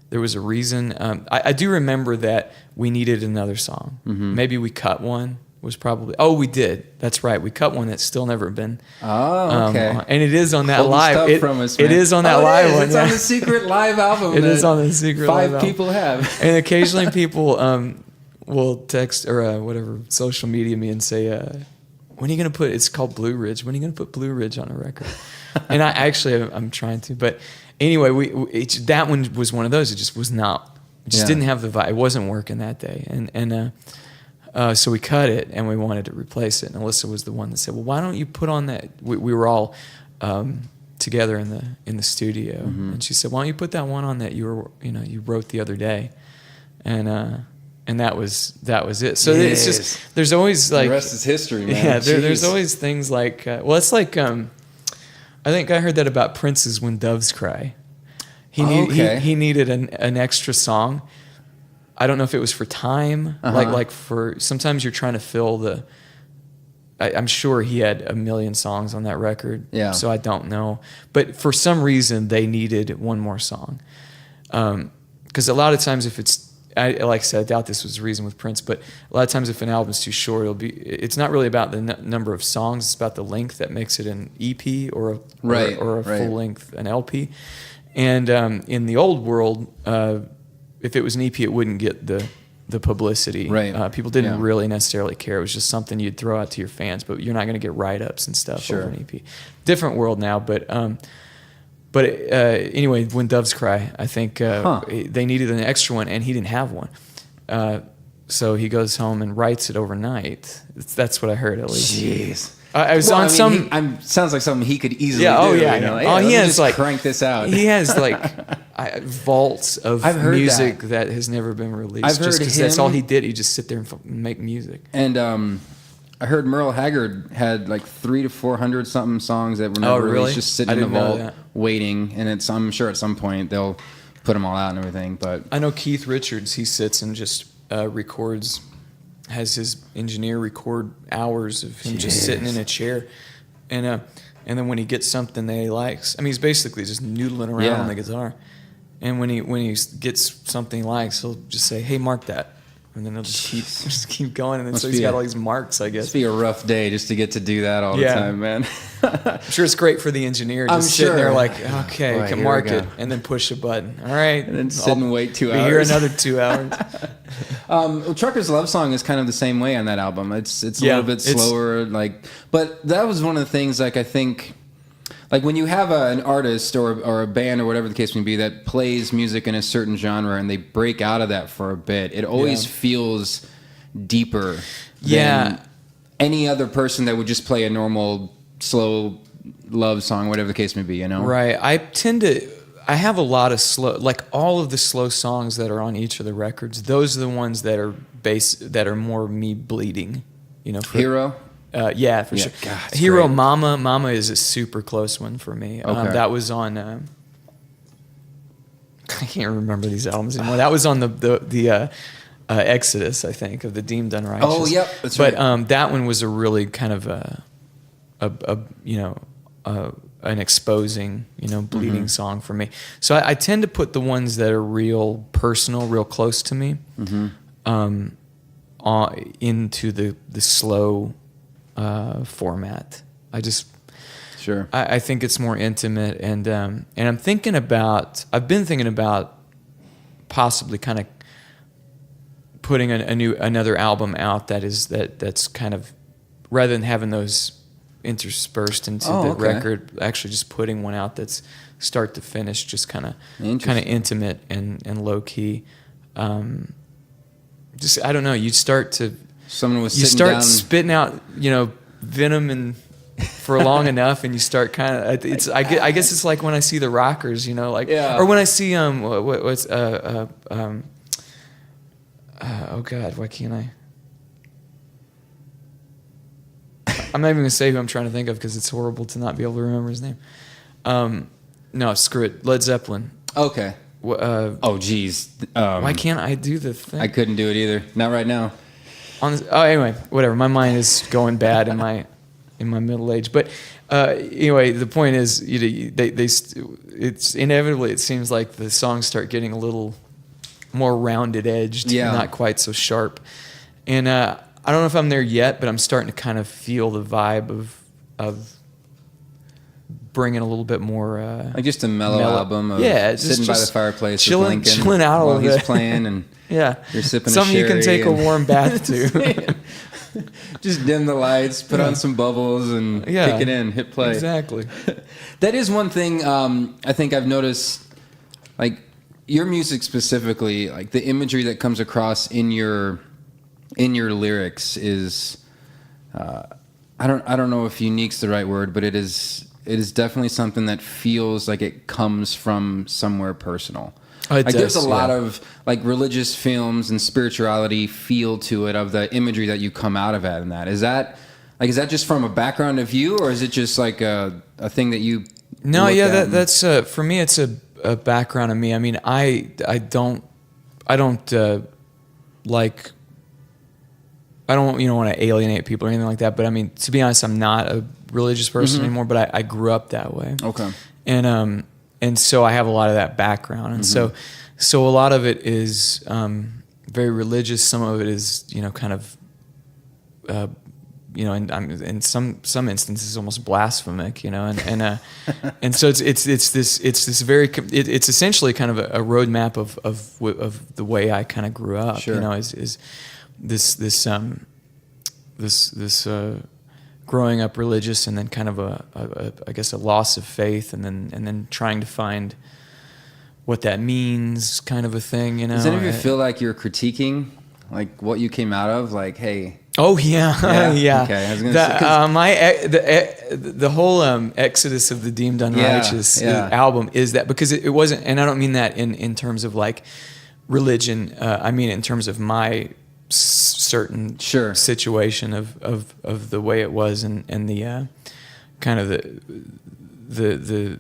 Speaker 2: there was a reason. I do remember that we needed another song. Mm-hmm. Maybe we cut one. Was probably we did. That's right. We cut one that's still never been.
Speaker 1: Oh, okay.
Speaker 2: And it is on that
Speaker 1: Holding
Speaker 2: live.
Speaker 1: stuff from us, man.
Speaker 2: It is on that live one.
Speaker 1: It's on the secret live album.
Speaker 2: It is on the secret live album.
Speaker 1: 5 people have.
Speaker 2: And occasionally people will text or whatever social media me and say, "When are you gonna put?" It's called Blue Ridge. When are you gonna put Blue Ridge on a record? And I'm trying to. But anyway, that one was one of those. It just was not. It just didn't have the vibe. It wasn't working that day. And so we cut it, and we wanted to replace it. And Alyssa was the one that said, "Well, why don't you put on that?" We were all together in the studio, and she said, "Why don't you put that one on that you wrote the other day?" And that was it. So it's just there's always like
Speaker 1: the rest is history, man.
Speaker 2: Yeah, there's always things like it's like I think I heard that about Prince's "When Doves Cry." He needed an extra song. I don't know if it was for time, like for sometimes you're trying to fill the. I'm sure he had a million songs on that record, so I don't know. But for some reason, they needed one more song. Because a lot of times, if it's, like I said, I doubt this was the reason with Prince, but a lot of times if an album's too short, it's not really about the number of songs, it's about the length that makes it an EP or a full length, an LP. And in the old world, if it was an EP, it wouldn't get the publicity.
Speaker 1: Right.
Speaker 2: People didn't really necessarily care. It was just something you'd throw out to your fans, but you're not going to get write-ups and stuff over an EP. Different world now, but anyway, When Doves Cry, I think they needed an extra one, and he didn't have one. So he goes home and writes it overnight. That's what I heard, at least.
Speaker 1: Jeez.
Speaker 2: I was on some.
Speaker 1: Sounds like something he could easily do.
Speaker 2: He has
Speaker 1: just crank this out.
Speaker 2: He has vaults of music that has never been released.
Speaker 1: I've heard
Speaker 2: just because that's all he did. He just sit there and make music.
Speaker 1: And I heard Merle Haggard had like 300 to 400 something songs that were never released, just sitting in the vault waiting. And I'm sure at some point they'll put them all out and everything. But
Speaker 2: I know Keith Richards. He sits and just records. Has his engineer record hours of him just sitting in a chair, and then when he gets something that he likes, I mean, he's basically just noodling around on the guitar, and when he gets something he likes, he'll just say, "Hey, mark that," and then he'll just keep going, and then so he's got all these marks, I guess.
Speaker 1: Must be a rough day just to get to do that all the time, man.
Speaker 2: I'm sure it's great for the engineer. Just sitting there like, okay, I can mark it, and then push a button. All right,
Speaker 1: and then sit and wait 2 hours.
Speaker 2: Be here another 2 hours.
Speaker 1: Trucker's Love Song is kind of the same way on that album. It's a little bit slower, but that was one of the things. Like I think, like when you have an artist or a band or whatever the case may be that plays music in a certain genre and they break out of that for a bit, it always feels deeper than any other person that would just play a normal slow love song, whatever the case may be.
Speaker 2: Right. I have a lot of slow, like all of the slow songs that are on each of the records. Those are the ones that are more me bleeding.
Speaker 1: Hero.
Speaker 2: For sure.
Speaker 1: God,
Speaker 2: Hero,
Speaker 1: great.
Speaker 2: Mama is a super close one for me.
Speaker 1: Okay.
Speaker 2: That was on. I can't remember these albums anymore. That was on the Exodus, I think, of the Deemed Unrighteous.
Speaker 1: Oh, yep, that's right.
Speaker 2: But that one was a really kind of an exposing, bleeding song for me. So I tend to put the ones that are real personal, real close to me, into the slow format.
Speaker 1: Sure.
Speaker 2: I think it's more intimate, and I've been thinking about possibly kind of putting another album out that's kind of, rather than having those interspersed into the record, actually just putting one out that's start to finish, just kind of intimate and low key. Just, I don't know. You start spitting out, venom and for long enough, and you start kind of. I guess it's like when I see the Rockers, or when I see oh God, why can't I? I'm not even gonna say who I'm trying to think of because it's horrible to not be able to remember his name. No, screw it. Led Zeppelin.
Speaker 1: Okay. Oh, geez.
Speaker 2: Why can't I do the thing?
Speaker 1: I couldn't do it either. Not right now.
Speaker 2: Anyway, whatever. My mind is going bad in my middle age. But anyway, the point is, it's inevitably, it seems like the songs start getting a little more rounded edged, not quite so sharp. And I don't know if I'm there yet, but I'm starting to kind of feel the vibe of bringing a little bit more
Speaker 1: like just a mellow album of sitting by the fireplace,
Speaker 2: chilling out a little bit.
Speaker 1: He's playing and you're sipping
Speaker 2: something
Speaker 1: a
Speaker 2: you can take a warm bath to.
Speaker 1: Just dim the lights, put on some bubbles, and kick it in, hit play.
Speaker 2: Exactly.
Speaker 1: That is one thing I think I've noticed, like your music specifically, like the imagery that comes across in your lyrics is, I don't know if unique's the right word, but it is definitely something that feels like it comes from somewhere personal. There's a lot of like religious films and spirituality feel to it, of the imagery that you come out of it, and that is that just from a background of you, or is it just like a thing that you
Speaker 2: that's for me, it's a background of me. I mean, I don't want to alienate people or anything like that, but I mean, to be honest, I'm not a religious person anymore, but I grew up that way.
Speaker 1: Okay.
Speaker 2: And so I have a lot of that background. And so a lot of it is very religious. Some of it is, kind of, in some instances almost blasphemic, and so it's essentially kind of a roadmap of the way I kind of grew up.
Speaker 1: Sure.
Speaker 2: Is this growing up religious, and then kind of I guess a loss of faith, and then trying to find what that means, kind of a thing. Does
Speaker 1: any of you feel like you're critiquing like what you came out of? Like, hey.
Speaker 2: Oh yeah, yeah.
Speaker 1: Okay, I was gonna say,
Speaker 2: the whole Exodus of the Deemed Unrighteous album is that, because it wasn't, and I don't mean that in terms of like religion. I mean in terms of my certain situation of the way it was, and the kind of the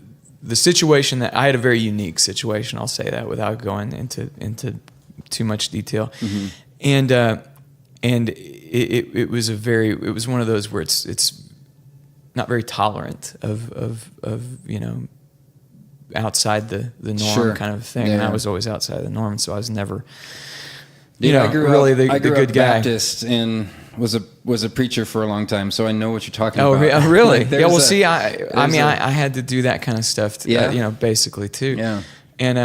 Speaker 2: situation that I had, a very unique situation. I'll say that without going into too much detail, and it was one of those where it's not very tolerant of outside the norm kind of thing, and I was always outside the norm, so I was never.
Speaker 1: I grew
Speaker 2: really
Speaker 1: up,
Speaker 2: the good guy.
Speaker 1: Baptist and was a preacher for a long time, so I know what you're talking about.
Speaker 2: Oh, really? Yeah. Well, see, I had to do that kind of stuff, basically too.
Speaker 1: Yeah.
Speaker 2: And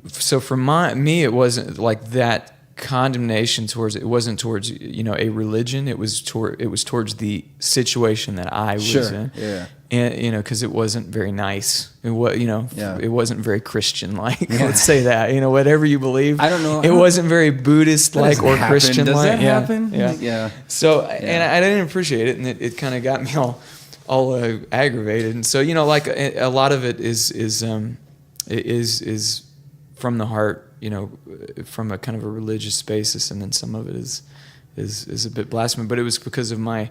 Speaker 2: so for me, it wasn't like that condemnation towards it. Wasn't towards a religion. It was towards the situation that I was in.
Speaker 1: Yeah.
Speaker 2: And because it wasn't very nice. It wasn't very Christian-like. Let's say that. Whatever you believe.
Speaker 1: I don't know.
Speaker 2: It wasn't very Buddhist-like or Christian-like.
Speaker 1: Does that happen?
Speaker 2: Yeah. So and I didn't appreciate it, and it kind of got me all aggravated. And so like a lot of it is from the heart, from a kind of a religious basis, and then some of it is a bit blasphemous. But it was because of my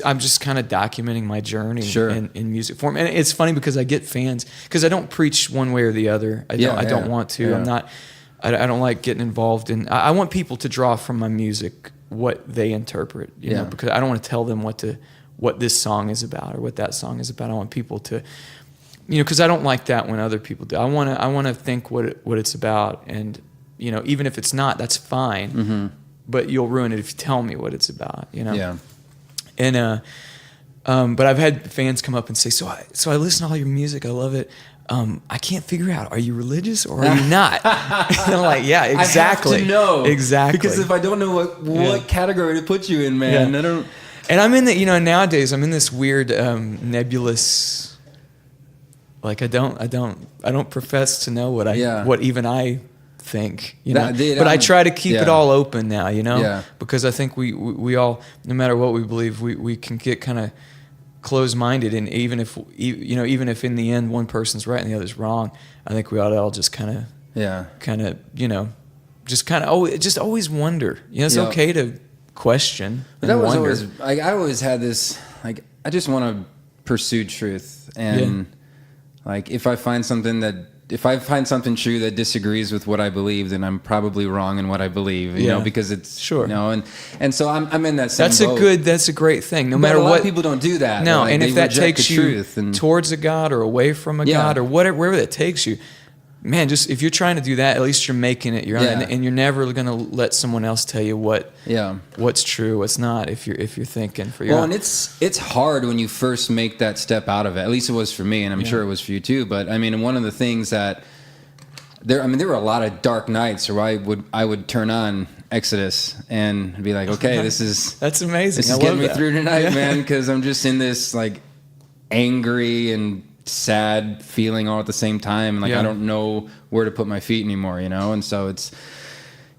Speaker 2: I'm just kind of documenting my journey
Speaker 1: Sure.
Speaker 2: in music form. And it's funny because I get fans, because I don't preach one way or the other. I don't want to.
Speaker 1: Yeah.
Speaker 2: I don't like getting involved in. I want people to draw from my music what they interpret, you know, because I don't want to tell them what this song is about or what that song is about. I want people to, you know, because I don't like that when other people do. I want to think what it's about, and you know, even if it's not, that's fine.
Speaker 1: Mm-hmm.
Speaker 2: But you'll ruin it if you tell me what it's about, you know.
Speaker 1: Yeah.
Speaker 2: And but I've had fans come up and say, so I listen to all your music, I love it. I can't figure out, are you religious or are you not? And I'm like, yeah, exactly.
Speaker 1: I have to know.
Speaker 2: Exactly.
Speaker 1: Because if I don't know what category to put you in, man, I don't.
Speaker 2: And I'm in the, you know, nowadays I'm in this weird nebulous, like I don't profess to know what even I think, you know. But I try to keep it all open now, you know.
Speaker 1: Yeah.
Speaker 2: Because I think we all, no matter what we believe, we can get kind of closed-minded, and even if in the end one person's right and the other's wrong, I think we ought to all just kind of you know, just always wonder. You know, it's okay to question and
Speaker 1: that was
Speaker 2: wonder.
Speaker 1: always, like, I always had this, like, I just want to pursue truth, and like if I find something true that disagrees with what I believe, then I'm probably wrong in what I believe, you know, because it's, you know, and so I'm in that same boat.
Speaker 2: That's a great thing. No
Speaker 1: but
Speaker 2: matter
Speaker 1: a lot
Speaker 2: what,
Speaker 1: of people don't do that.
Speaker 2: No,
Speaker 1: like,
Speaker 2: and if that takes you towards a God or away from a God or wherever that takes you, man, just if you're trying to do that, at least you're making it your own, and you're never going to let someone else tell you what's true, what's not, if you're thinking for your own.
Speaker 1: And it's hard when you first make that step out of it. At least it was for me, and I'm sure it was for you too. But I mean, one of the things that there were a lot of dark nights where I would turn on Exodus and be like, okay,
Speaker 2: that's amazing.
Speaker 1: This is getting me through tonight, man, because I'm just in this like angry and sad feeling all at the same time, and like I don't know where to put my feet anymore, you know. And so it's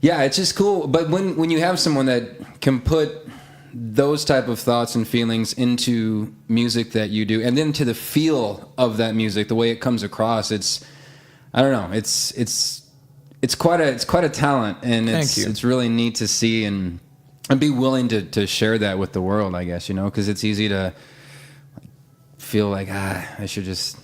Speaker 1: just cool. But when you have someone that can put those type of thoughts and feelings into music that you do, and then to the feel of that music, the way it comes across, it's quite a talent, and it's really neat to see and be willing to share that with the world, I guess, you know, because it's easy to feel like I should just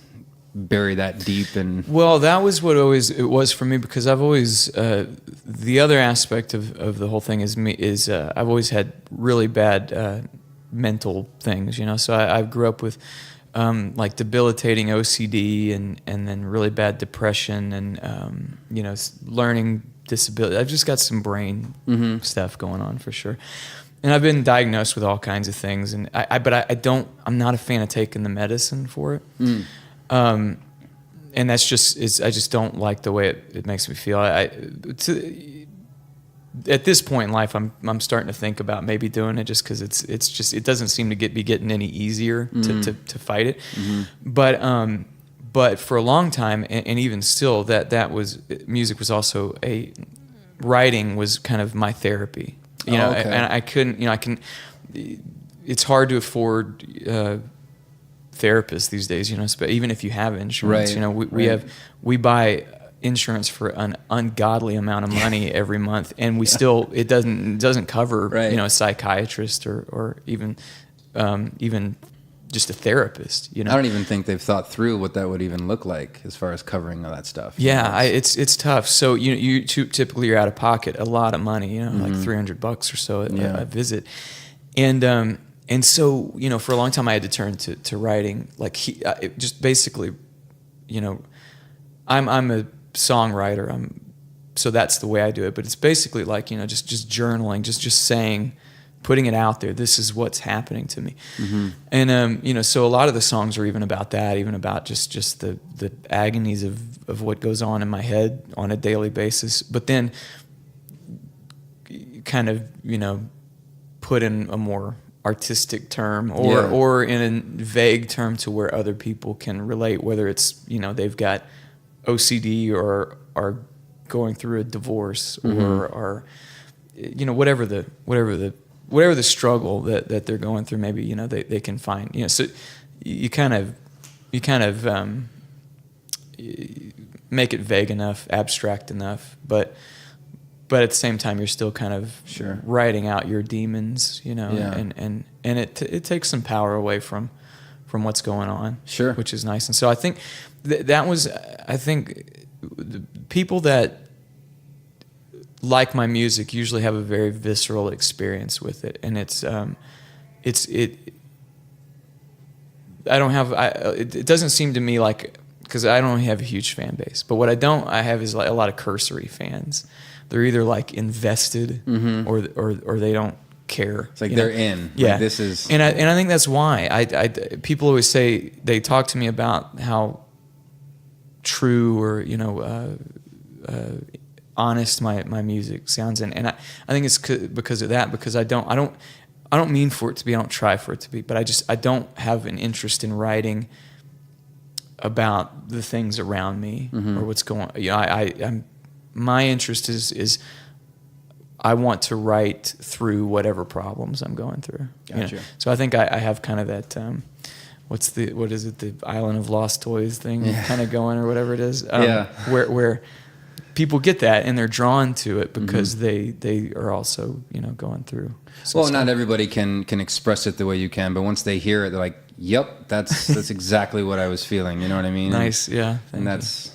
Speaker 1: bury that deep. And
Speaker 2: well, that was what it was for me, because I've always the other aspect of the whole thing is I've always had really bad mental things, you know. So I grew up with like debilitating OCD and then really bad depression and you know, learning disability. I've just got some brain stuff going on for sure. And I've been diagnosed with all kinds of things, and I'm not a fan of taking the medicine for it. And that's I just don't like the way it makes me feel. At this point in life, I'm starting to think about maybe doing it, just because it doesn't seem to be getting any easier to fight it. But for a long time, and even still, that was music was also writing was kind of my therapy. You know, and I couldn't, you know, it's hard to afford therapists these days, you know, but even if you have insurance, you know, we buy insurance for an ungodly amount of money every month, and we still, it doesn't cover, you know, a psychiatrist or even just a therapist, you know.
Speaker 1: I don't even think they've thought through what that would even look like as far as covering all that stuff.
Speaker 2: Yeah, it's tough. So you typically you're out of pocket a lot of money, you know, like $300 or so a visit, and so, you know, for a long time I had to turn to writing. Like just basically, you know, I'm a songwriter. So that's the way I do it. But it's basically like, you know, just journaling, just saying, putting it out there. This is what's happening to me. And, you know, so a lot of the songs are even about that, even about just the agonies of what goes on in my head on a daily basis. But then kind of, you know, put in a more artistic term or in a vague term to where other people can relate, whether it's, you know, they've got OCD or are going through a divorce or are, you know, whatever the struggle that they're going through, maybe, you know, they can find, you know, so you kind of make it vague enough, abstract enough, but but at the same time, you're still kind of
Speaker 1: Sure.
Speaker 2: writing out your demons,
Speaker 1: Yeah.
Speaker 2: and it takes some power away from what's going on,
Speaker 1: Sure.
Speaker 2: which is nice. And so I think that was, I think, the people that like my music usually have a very visceral experience with it, and it doesn't seem to me like, because I don't have a huge fan base, but what I have is like a lot of cursory fans. They're either like invested or they don't care.
Speaker 1: It's like they're in.
Speaker 2: Yeah,
Speaker 1: Like this is,
Speaker 2: and I think that's why people always say, they talk to me about how true or honest my music sounds, and I think it's because of that, because I don't mean for it to be, I don't try for it to be, but I don't have an interest in writing about the things around me or what's going on. My interest is I want to write through whatever problems I'm going through.
Speaker 1: Gotcha.
Speaker 2: So I think I have kind of that what is it, the Island of Lost Toys thing kind of going, or whatever it is. Where people get that and they're drawn to it because they are also going through.
Speaker 1: Well, not everybody can express it the way you can, but once they hear it, they're like, "Yep, that's exactly what I was feeling." You know what I mean?
Speaker 2: Nice, yeah.
Speaker 1: And that's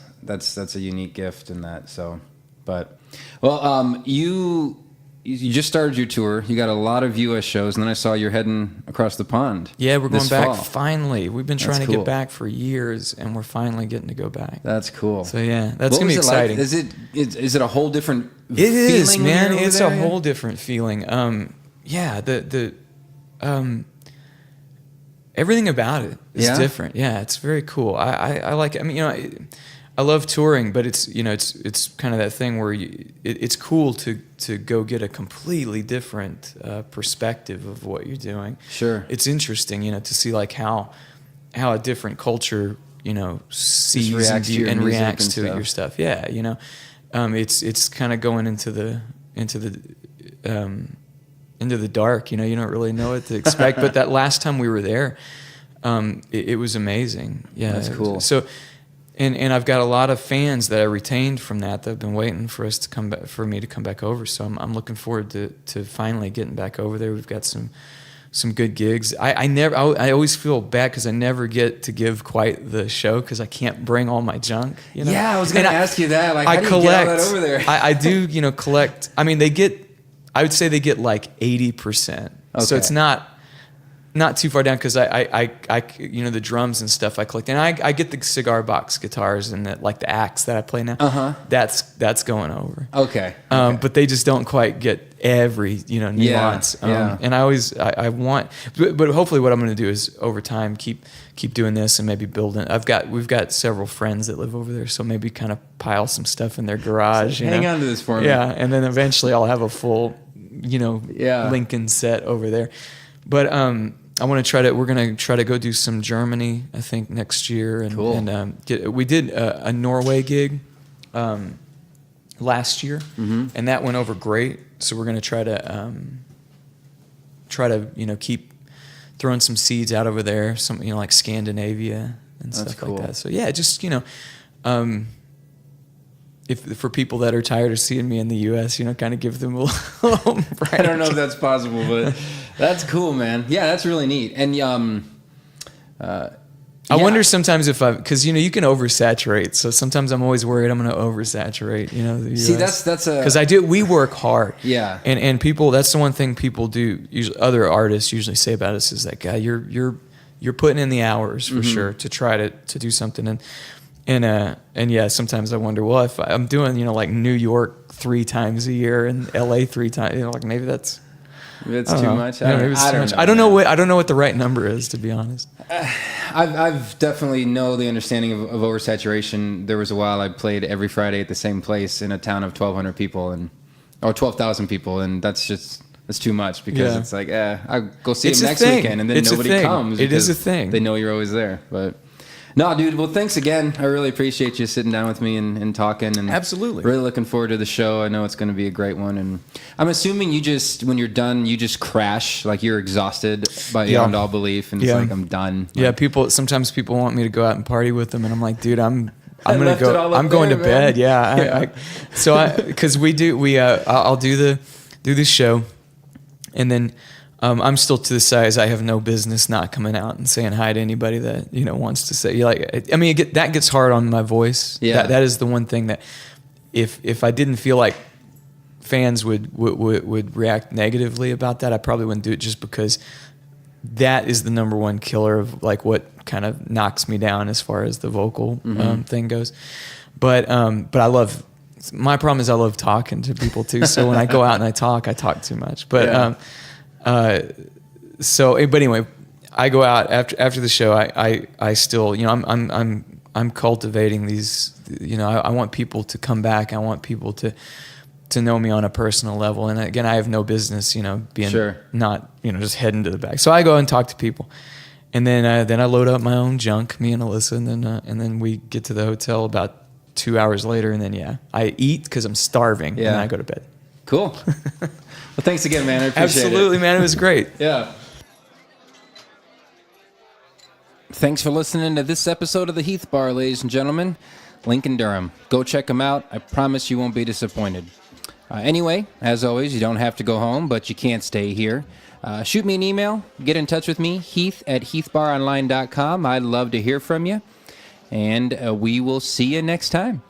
Speaker 1: a unique gift in that. So, but you just started your tour. You got a lot of U.S. shows, and then I saw you're heading across the pond.
Speaker 2: Yeah, we're going back
Speaker 1: fall.
Speaker 2: finally. We've been trying to
Speaker 1: cool.
Speaker 2: get back for years, and we're finally getting to go back.
Speaker 1: That's cool.
Speaker 2: So yeah, that's gonna be exciting.
Speaker 1: Like? Is it a whole different?
Speaker 2: It is,
Speaker 1: feeling
Speaker 2: man.
Speaker 1: when you're
Speaker 2: It's
Speaker 1: over
Speaker 2: a
Speaker 1: there?
Speaker 2: whole different feeling. Everything about it is different. Yeah, it's very cool. I like it. I mean, I love touring, but it's it's kind of that thing where it's cool to go get a completely different perspective of what you're doing.
Speaker 1: Sure,
Speaker 2: it's interesting, to see like how a different culture sees and reacts to your stuff. Yeah, it's kind of going into the dark. You don't really know what to expect. But that last time we were there, it was amazing. Yeah,
Speaker 1: that's cool.
Speaker 2: So, and I've got a lot of fans that I retained from that have been waiting for us to come back, for me to come back over. So I'm looking forward to finally getting back over there. We've got some good gigs. I always feel bad because I never get to give quite the show because I can't bring all my junk.
Speaker 1: Yeah, I was going to ask you that. Like,
Speaker 2: I
Speaker 1: how do you
Speaker 2: collect,
Speaker 1: get all that over there?
Speaker 2: I do, collect. I mean, I would say they get like 80%.
Speaker 1: Okay.
Speaker 2: So it's not too far down because I the drums and stuff I collect, and I get the cigar box guitars and the axe that I play now. That's going over.
Speaker 1: Okay.
Speaker 2: But they just don't quite get every nuance.
Speaker 1: Yeah.
Speaker 2: And I want, but hopefully what I'm going to do is over time keep doing this and maybe building. We've got several friends that live over there, so maybe kind of pile some stuff in their garage.
Speaker 1: So hang on to this for me.
Speaker 2: Yeah, and then eventually I'll have a full Lincoln set over there. But I want to try to. We're going to try to go do some Germany, I think, next year. And,
Speaker 1: cool.
Speaker 2: And we did a Norway gig last year, and that went over great. So we're going to try to keep throwing some seeds out over there, some like Scandinavia and
Speaker 1: That's
Speaker 2: stuff
Speaker 1: cool.
Speaker 2: like that. So yeah, just if for people that are tired of seeing me in the U.S., kind of give them a little break.
Speaker 1: I don't know if that's possible, but that's cool, man. Yeah, that's really neat. And
Speaker 2: I wonder sometimes because you can oversaturate. So sometimes I'm always worried I'm going to oversaturate. The US.
Speaker 1: See, that's
Speaker 2: because we work hard.
Speaker 1: Yeah,
Speaker 2: and people, that's the one thing people do. Usually, other artists usually say about us is that, guy, you're putting in the hours for sure to try to do something. And yeah, sometimes I wonder, well, if I'm doing like New York 3 times a year and LA 3 times, like maybe that's
Speaker 1: too much.
Speaker 2: Maybe it's too much. I don't know what the right number is, to be honest.
Speaker 1: I've definitely know the understanding of oversaturation. There was a while I played every Friday at the same place in a town of 1,200 people or 12,000 people, and that's too much because it's like, I'll go see it next weekend, and then nobody comes.
Speaker 2: It is a thing.
Speaker 1: They know you're always there, but. No, dude. Well, thanks again. I really appreciate you sitting down with me and talking. And
Speaker 2: absolutely.
Speaker 1: Really looking forward to the show. I know it's going to be a great one. And I'm assuming when you're done, you just crash. Like you're exhausted beyond all belief. And it's like, I'm done.
Speaker 2: Yeah. Sometimes people want me to go out and party with them. And I'm like, dude, I'm I'm gonna go. I'm going to bed. Yeah. Because I'll do the show, and then I'm still to the size I have no business not coming out and saying hi to anybody that wants to say. That gets hard on my voice.
Speaker 1: Yeah.
Speaker 2: That is the one thing that if I didn't feel like fans would react negatively about that, I probably wouldn't do it, just because that is the number one killer of like what kind of knocks me down as far as the vocal thing goes. But my problem is I love talking to people too. So when I go out and I talk too much. But but anyway, I go out after the show. I still I'm cultivating these. I want people to come back. I want people to know me on a personal level. And again, I have no business, being not, just heading to the back. So I go and talk to people, and then I load up my own junk, me and Alyssa, and then we get to the hotel about 2 hours later, and then I eat because I'm starving, and then I go to bed.
Speaker 1: Cool. Well, thanks again, man. I appreciate it.
Speaker 2: Absolutely, man. It was great.
Speaker 1: Yeah. Thanks for listening to this episode of the Heath Bar, ladies and gentlemen. Lincoln, Durham. Go check them out. I promise you won't be disappointed. Anyway, as always, you don't have to go home, but you can't stay here. Shoot me an email. Get in touch with me, heath@heathbaronline.com. I'd love to hear from you. And we will see you next time.